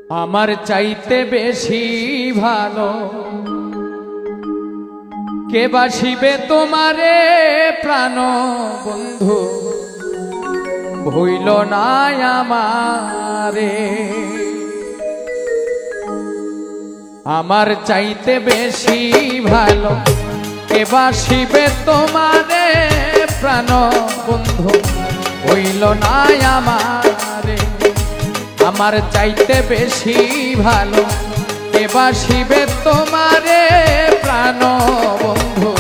আমার চাইতে বেশি ভালো কে বাসিবে তোমারে প্রাণ বন্ধু ভইল না আমারে। আমার চাইতে বেশি ভালো কে বাসিবে তোমারে প্রাণ বন্ধু ভইল না আমারে। আমার চাইতে বেশি ভালো কে বাসিবে তোমারে প্রাণ বন্ধু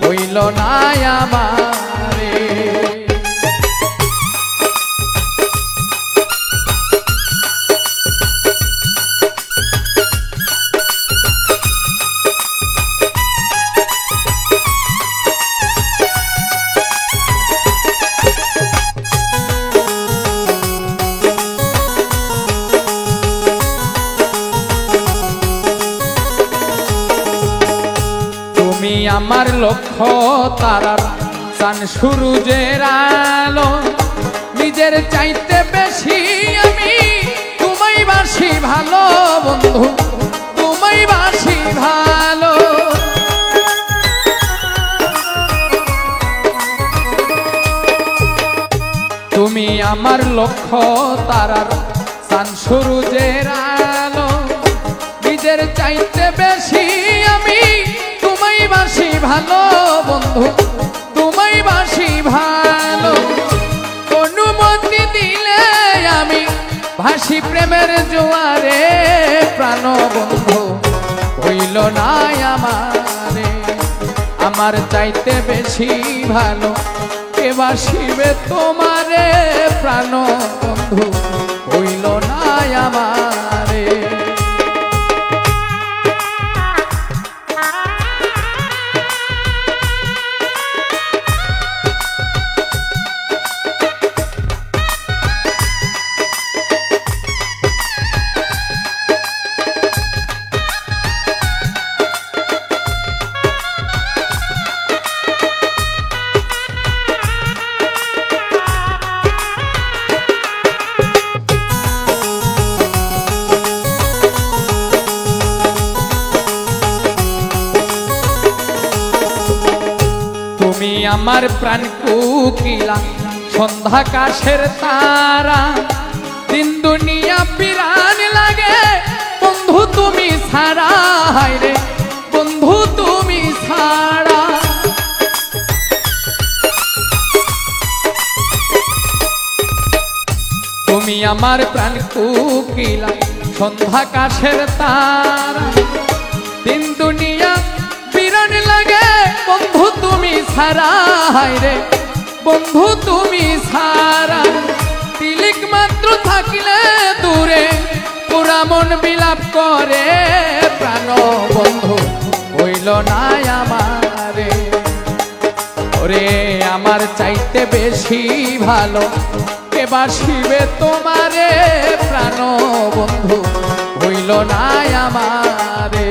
হইল না আমারে। তুমি আমার লক্ষ্য তারার চান সূরজের আলো, নিজের চাইতে বেশি আমি তোমায় বাসি ভালো বন্ধু তোমায় বাসি ভালো। তুমি আমার লক্ষ্য তারার চান সূরজের আলো, নিজের চাইতে বেশি আমি তোমায় বাসি ভালো বন্ধু তোমায় বাসি ভালো। অনুমতি দিলে আমি ভাসি প্রেমের জোয়ারে প্রাণ বন্ধু হইল না আমারে। আমার চাইতে বেশি ভালো কে বাসিবে তোমারে প্রাণ বন্ধু হইল না আমারে। তুমি আমার প্রাণ কোকিলা সন্ধ্যা কাশের তারা, দিন দুনিয়া পিরান লাগে বন্ধু তুমি ছাড়া হায়রে বন্ধু তুমি ছাড়া। তুমি আমার প্রাণ কোকিলা সন্ধ্যা কাশের তারা, দিন দুনিয়া পিরান লাগে বন্ধু তুমি ছাড়া হায়রে বন্ধু তুমি ছাড়া। তিলিক মাত্র থাকিলে দূরে পুরা মন বিলাপ করে প্রাণ বন্ধু হইল না আমারে। ওরে আমার চাইতে বেশি ভালো কে বাসিবে তোমারে প্রাণ বন্ধু হইল না আমারে।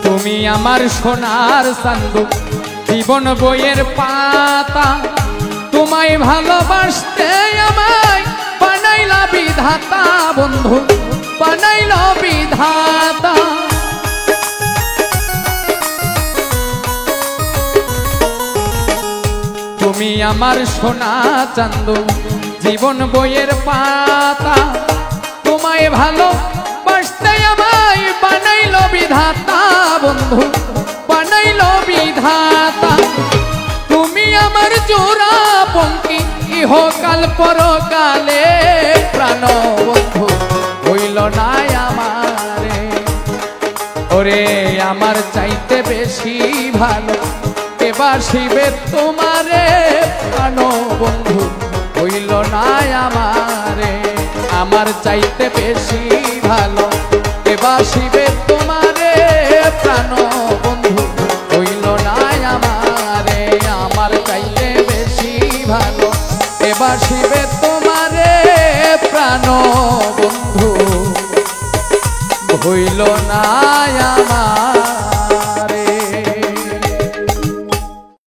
তুমি আমার সোনার চান্দু জীবন বইয়ের পাতা, তোমায় ভালোবাসতে আমায় বানাইলা বিধাতা বন্ধু বানাইলা বিধাতা। তুমি আমার সোনা চান্দু জীবন বইয়ের পাতা, তোমায় ভালোবাসতে আমায় বানাইল বিধাতা বন্ধু বানাইল বিধাতা। তুমি আমার জোড়া পঙ্কি ইহকাল পরকালে প্রাণ বন্ধু হইল না আমারে। ওরে আমার চাইতে বেশি ভালো কে বাসিবে তোমারে প্রাণ বন্ধু হইল না আমারে। আমার চাইতে বেশি ভালো কে বাসিবে তোমারে প্রাণ বন্ধু হইল না আমারে আমার চাইতে বেশি ভালো কে বাসিবে তোমারে প্রাণ বন্ধু হইল না